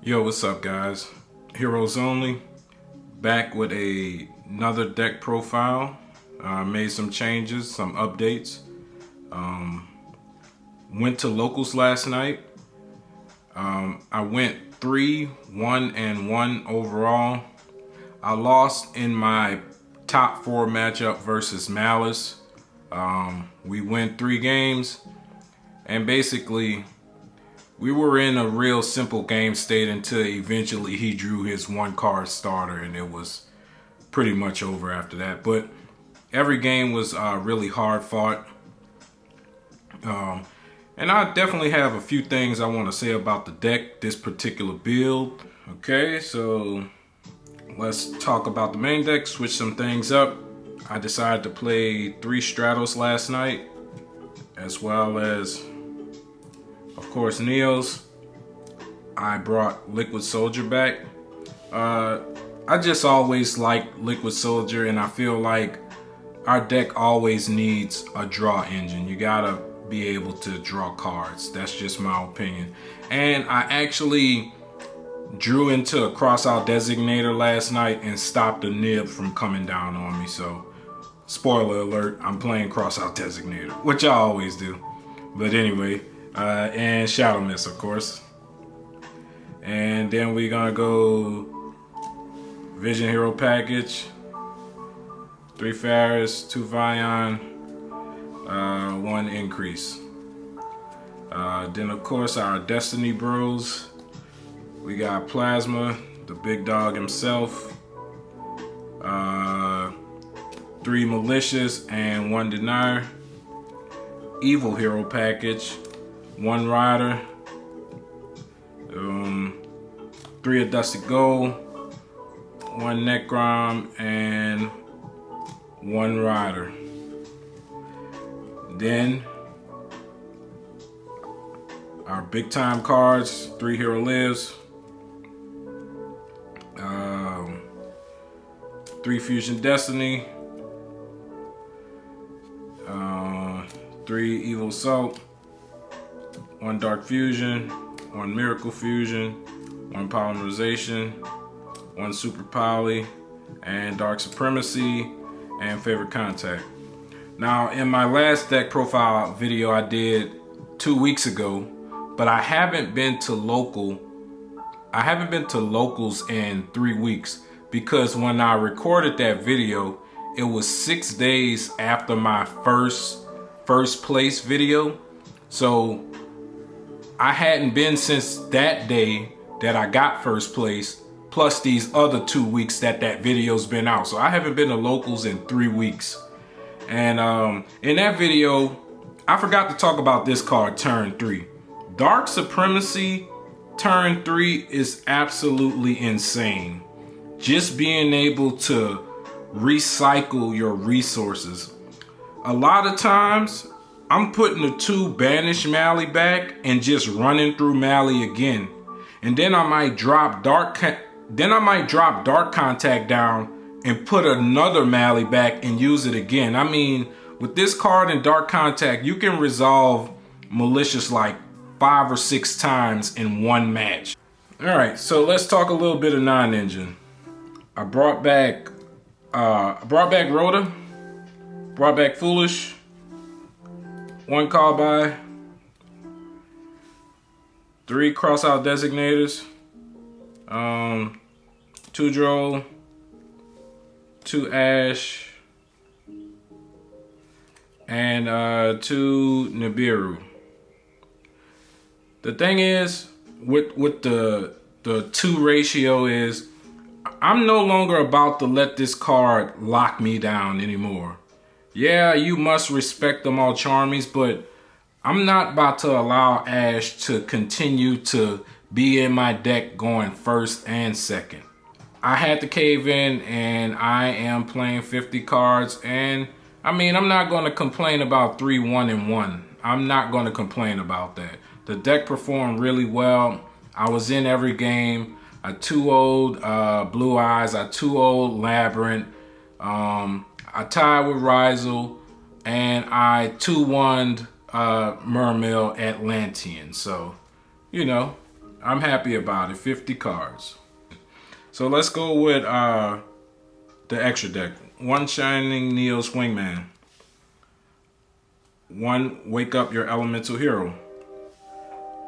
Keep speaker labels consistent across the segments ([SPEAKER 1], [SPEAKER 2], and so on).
[SPEAKER 1] Yo, what's up, guys? Heroes Only, back with another deck profile. Made some changes, some updates. Went to locals last night. I went 3-1-1 overall. I lost in my top 4 matchup versus Malice. We went 3 games, and basically we were in a real simple game state until eventually he drew his 1-card starter, and it was pretty much over after that. But every game was really hard fought. And I definitely have a few things I want to say about the deck, this particular build. Okay, so let's talk about the main deck, switch some things up. I decided to play 3 Stratos last night, as well as, of course, Neos. I brought Liquid Soldier back. I just always liked Liquid Soldier, and I feel like our deck always needs a draw engine. You gotta be able to draw cards. That's just my opinion. And I actually drew into a crossout designator last night and stopped a nib from coming down on me. So, spoiler alert, I'm playing crossout designator, which I always do. But anyway, and Shadow Mist, of course. And then we're gonna go Vision Hero package, 3 Faris, 2 Vion, 1 increase. Then of course our Destiny Bros. We got Plasma, the big dog himself, 3 Malicious and 1 Denier. Evil Hero package, 1 Rider, 3 of Dusty Gold, 1 Necrom, and 1 Rider. Then our big time cards, 3 Hero Lives, 3 Fusion Destiny, 3 Evil Assault, 1 Dark Fusion, 1 Miracle Fusion, 1 Polymerization, 1 Super Poly, and Dark Supremacy, and Favorite Contact. Now, in my last deck profile video I did 2 weeks ago, but I haven't been to locals in 3 weeks, because when I recorded that video, it was 6 days after my first place video. So I hadn't been since that day that I got first place, plus these other 2 weeks that video's been out. So I haven't been to locals in 3 weeks. And in that video, I forgot to talk about this card, turn 3. Dark Supremacy, turn 3 is absolutely insane. Just being able to recycle your resources. A lot of times, I'm putting the 2 Banish Mally back and just running through Mally again. And then I might drop Dark Contact down and put another Mally back and use it again. I mean, with this card and Dark Contact, you can resolve Malicious like 5 or 6 times in 1 match. Alright, so let's talk a little bit of non-engine. I brought back Rhoda, brought back Foolish, 1 Call By, 3 Crossout Designators, 2 Droll, 2 Ash, and 2 Nibiru. The thing is, with the 2 ratio is, I'm no longer about to let this card lock me down anymore. Yeah, you must respect them all charmies, but I'm not about to allow Ash to continue to be in my deck going first and second. I had to cave in, and I am playing 50 cards, and I mean, I'm not going to complain about 3-1-1. I'm not going to complain about that. The deck performed really well. I was in every game. I 2-0'd Blue Eyes. I 2-0'd Labyrinth. I tied with Rizal, and I 2-1'd Mermail Atlantean. So, you know, I'm happy about it. 50 cards. So let's go with the extra deck. 1 Shining Neo's Wingman. 1 Wake Up Your Elemental Hero.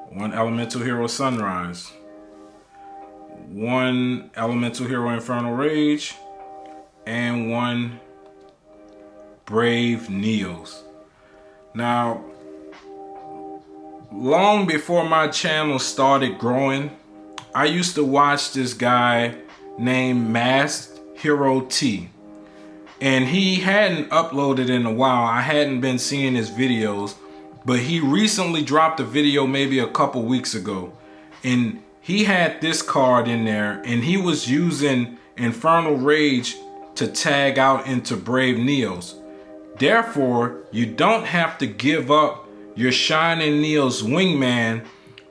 [SPEAKER 1] 1 Elemental Hero Sunrise. 1 Elemental Hero Infernal Rage. And 1 Brave Neos. Now, long before my channel started growing, I used to watch this guy named Masked Hero T. And he hadn't uploaded in a while. I hadn't been seeing his videos, but he recently dropped a video maybe a couple weeks ago. And he had this card in there, and he was using Infernal Rage to tag out into Brave Neos. Therefore, you don't have to give up your Shining Neo's Wingman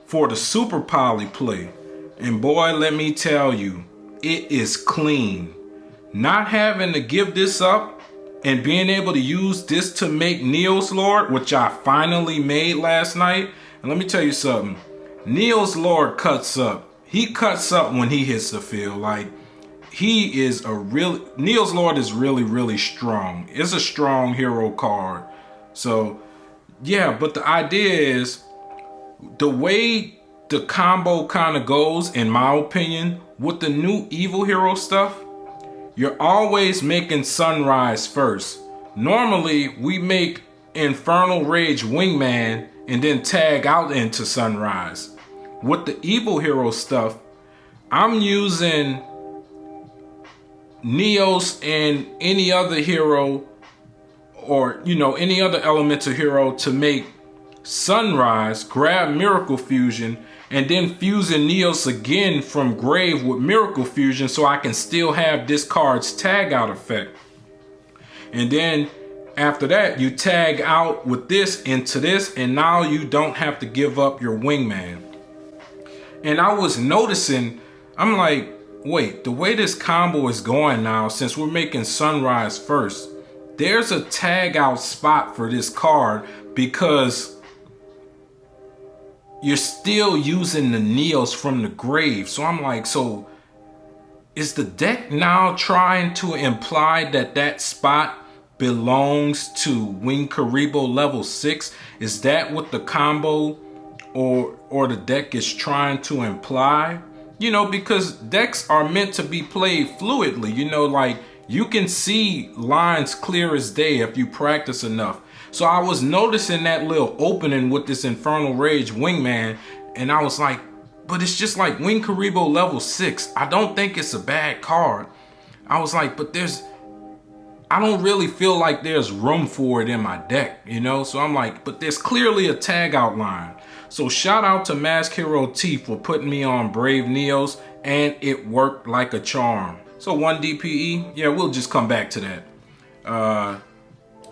[SPEAKER 1] for the Super Poly play. And boy, let me tell you, it is clean. Not having to give this up and being able to use this to make Neos Lord, which I finally made last night. And let me tell you something, Neos Lord cuts up. He cuts up when he hits the field. Like, he is a real, Neos Lord is really, really strong. It's a strong hero card. So yeah, but the idea is, the way the combo kind of goes, in my opinion, with the new evil hero stuff, you're always making Sunrise first. Normally, we make Infernal Rage Wingman and then tag out into Sunrise. With the evil hero stuff, I'm using Neos and any other hero, or any other elemental hero, to make Sunrise, grab Miracle Fusion, and then fusing Neos again from grave with Miracle Fusion, so I can still have this card's tag out effect. And then after that, you tag out with this into this, and now you don't have to give up your Wingman. And I was noticing, I'm like, wait, the way this combo is going now, since we're making Sunrise first, there's a tag out spot for this card, because you're still using the Neos from the grave. So I'm like, so is the deck now trying to imply that that spot belongs to Wing Karibo level 6? Is that what the combo or the deck is trying to imply? Because decks are meant to be played fluidly. Like, you can see lines clear as day if you practice enough. So I was noticing that little opening with this Infernal Rage Wingman, and I was like, but it's just like Wing Karibo level 6. I don't think it's a bad card. I was like, but I don't really feel like there's room for it in my deck, So I'm like, but there's clearly a tag out line. So shout out to Masked Hero T for putting me on Brave Neos, and it worked like a charm. So 1 DPE, yeah, we'll just come back to that.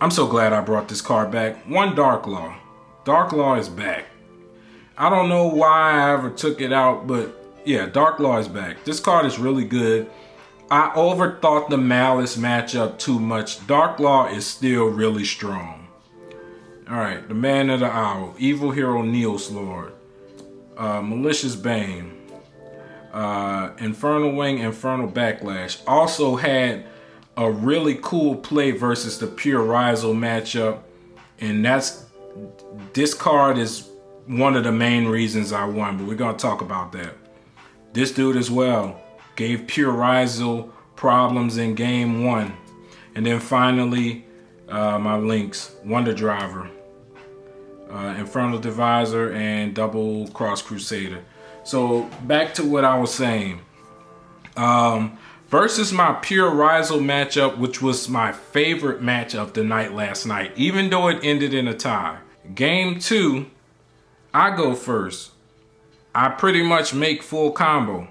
[SPEAKER 1] I'm so glad I brought this card back. 1 Dark Law. Dark Law is back. I don't know why I ever took it out, but yeah, Dark Law is back. This card is really good. I overthought the Malice matchup too much. Dark Law is still really strong. Alright, the Man of the Hour. Evil Hero Neos Lord. Malicious Bane. Infernal Wing, Infernal Backlash. Also had a really cool play versus the Pure Rizal matchup, and this card is one of the main reasons I won, but we're gonna talk about that. This dude as well gave Pure Rizal problems in game 1. And then finally, my links: Wonder Driver, Infernal Divisor, and Double Cross Crusader. So back to what I was saying. Versus my Pure Rizal matchup, which was my favorite match of the night last night, even though it ended in a tie. Game 2, I go first. I pretty much make full combo.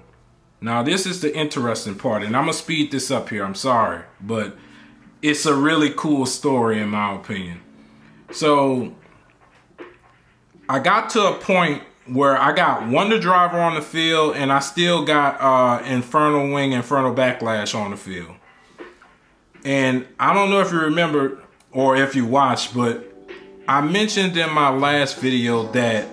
[SPEAKER 1] Now this is the interesting part, and I'm gonna speed this up here, I'm sorry, but it's a really cool story in my opinion. So I got to a point where I got Wonder Driver on the field, and I still got Infernal Wing, Infernal Backlash on the field. And I don't know if you remember or if you watched, but I mentioned in my last video that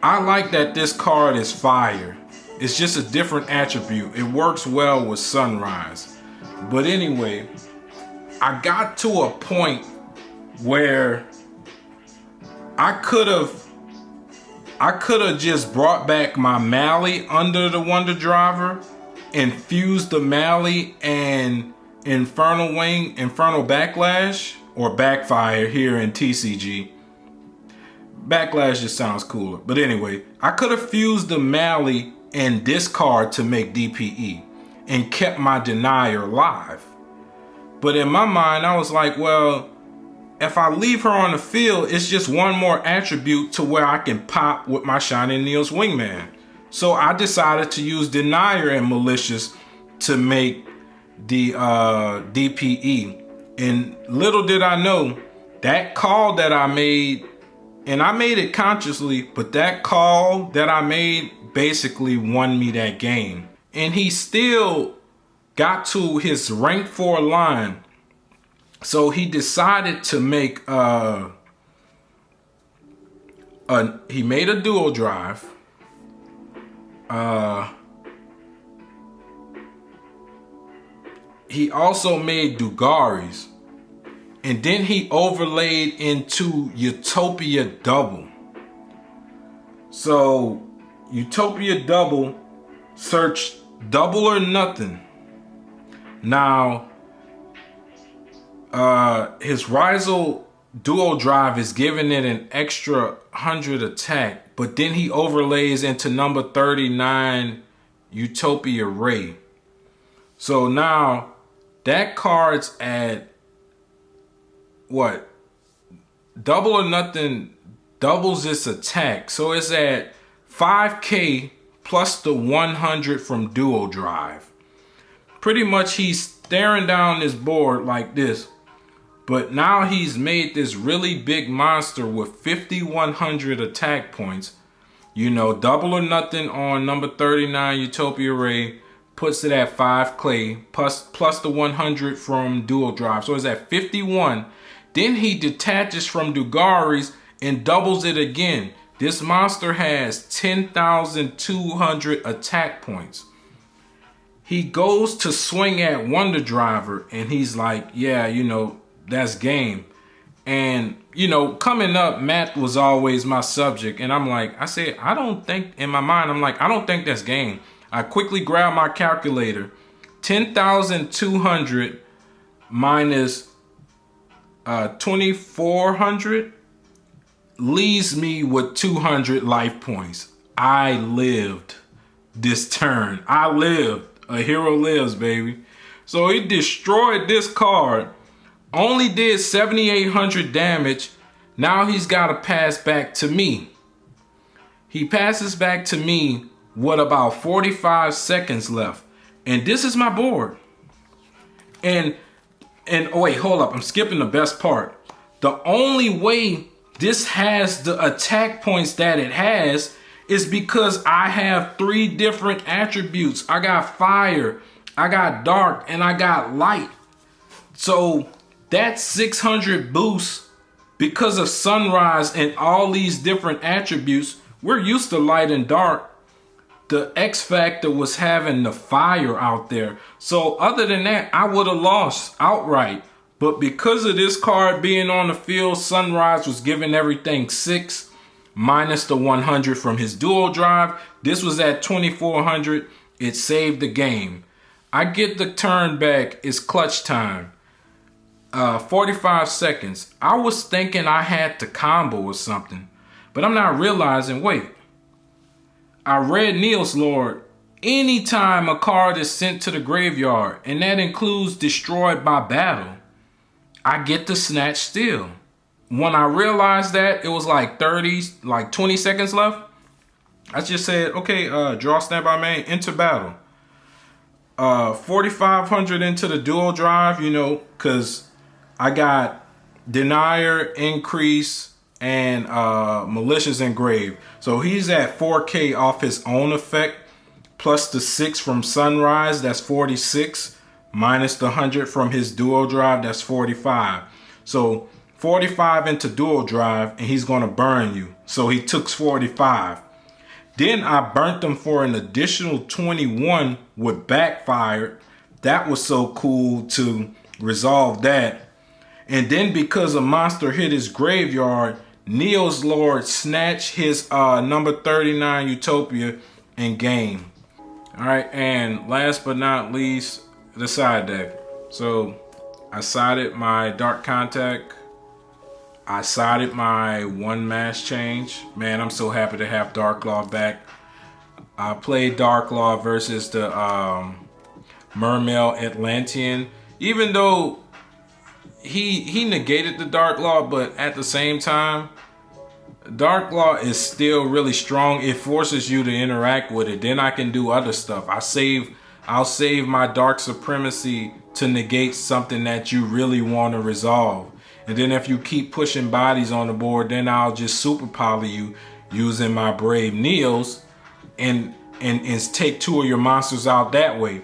[SPEAKER 1] I like that this card is fire. It's just a different attribute. It works well with Sunrise. But anyway, I got to a point where I could have just brought back my Mally under the Wonder Driver and fused the Mally and Infernal Wing, Infernal Backlash, or Backfire here in TCG. Backlash just sounds cooler. But anyway, I could have fused the Mally and discard to make DPE and kept my Denier alive. But in my mind, I was like, well, if I leave her on the field, it's just one more attribute to where I can pop with my Shining Neos Wingman. So I decided to use Denier and Malicious to make the DPE. And little did I know, that call that I made, and I made it consciously, but that call that I made basically won me that game. And he still got to his rank 4 line. So he decided to make he made a dual drive. He also made Dugaris. And then he overlaid into Utopia Double. So Utopia Double, search Double or Nothing. Now, his Rizal Dual Drive is giving it an extra 100 attack, but then he overlays into number 39 Utopia Ray. So now that card's at what? Double or Nothing doubles its attack. So it's at 5k plus the 100 from Dual Drive. Pretty much he's staring down this board like this. But now he's made this really big monster with 5,100 attack points. You know, Double or Nothing on number 39 Utopia Ray puts it at 5 clay plus the 100 from Dual Drive. So it's at 51. Then he detaches from Dugaris and doubles it again. This monster has 10,200 attack points. He goes to swing at Wonder Driver and he's like, yeah, you know, that's game. And, you know, coming up, math was always my subject. And I'm like, I said, I don't think, in my mind, I'm like, I don't think that's game. I quickly grab my calculator. 10,200 minus 2,400 leaves me with 200 life points. I lived this turn. I lived. A hero lives, baby. So he destroyed this card. Only did 7,800 damage. Now he's got to pass back to me. He passes back to me with about 45 seconds left. And this is my board. And oh wait, hold up. I'm skipping the best part. The only way this has the attack points that it has is because I have 3 different attributes. I got fire, I got dark, and I got light. So that 600 boost, because of Sunrise and all these different attributes, we're used to light and dark. The X factor was having the fire out there. So other than that, I would have lost outright. But because of this card being on the field, Sunrise was giving everything 6 minus the 100 from his Dual Drive. This was at 2,400. It saved the game. I get the turn back. It's clutch time. 45 seconds. I was thinking I had to combo or something, but I'm not realizing, wait, I read Neos Lord. Anytime a card is sent to the graveyard, and that includes destroyed by battle, I get to snatch steal. When I realized that, it was like 20 seconds left. I just said, okay, draw standby main, enter battle. 4,500 into the Dual Drive, you know, because I got Denier, Increase, and Malicious Engrave. So he's at 4k off his own effect, plus the 6 from Sunrise, that's 46, minus the 100 from his Dual Drive, that's 45. So 45 into Dual Drive, and he's going to burn you. So he took 45. Then I burnt them for an additional 21, with backfired. That was so cool to resolve that. And then because a monster hit his graveyard, Neo's Lord snatched his number 39 Utopia and game. All right, and last but not least, the side deck. So I sided my Dark Contact. I sided my one mass change. Man, I'm so happy to have Dark Law back. I played Dark Law versus the Mermail Atlantean. Even though he negated the Dark Law, but at the same time, Dark Law is still really strong. It forces you to interact with it. Then I can do other stuff. I'll save my Dark Supremacy to negate something that you really want to resolve. And then if you keep pushing bodies on the board, then I'll just super poly you using my Brave Neos and take two of your monsters out that way.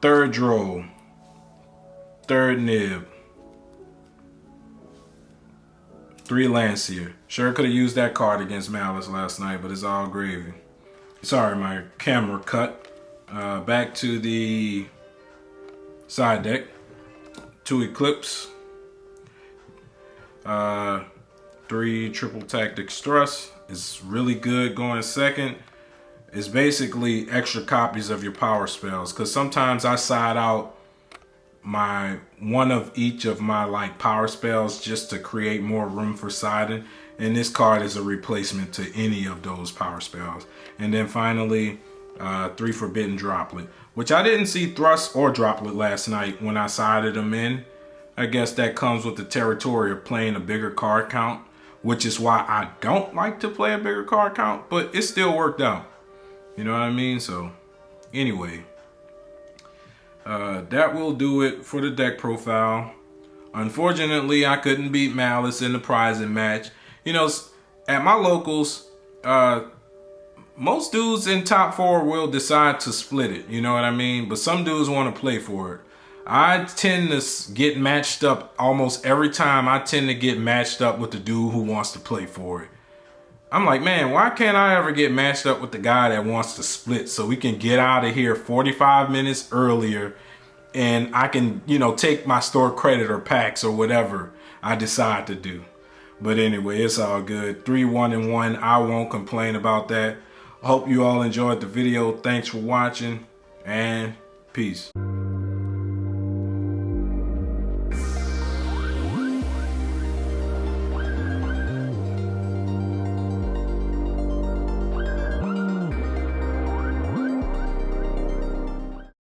[SPEAKER 1] Third Droll, third Nib, 3 Lancier. Sure could have used that card against Malice last night, but it's all gravy. Sorry, my camera cut. Back to the side deck. 2 Eclipse. 3 Triple Tactic Thrust. It's really good going second. It's basically extra copies of your power spells, because sometimes I side out my one of each of my like power spells just to create more room for siding, and this card is a replacement to any of those power spells. And then finally 3 Forbidden Droplet, which I didn't see Thrust or Droplet last night when I sided them in. I guess that comes with the territory of playing a bigger card count, which is why I don't like to play a bigger card count, but it still worked out. You know what I mean? So anyway, that will do it for the deck profile. Unfortunately, I couldn't beat Malice in the prizing match. You know, at my locals, most dudes in top 4 will decide to split it. You know what I mean? But some dudes want to play for it. I tend to get matched up almost every time. I tend to get matched up with the dude who wants to play for it. I'm like, man, why can't I ever get matched up with the guy that wants to split so we can get out of here 45 minutes earlier and I can, you know, take my store credit or packs or whatever I decide to do. But anyway, it's all good. 3-1-1. I won't complain about that. I hope you all enjoyed the video. Thanks for watching and peace.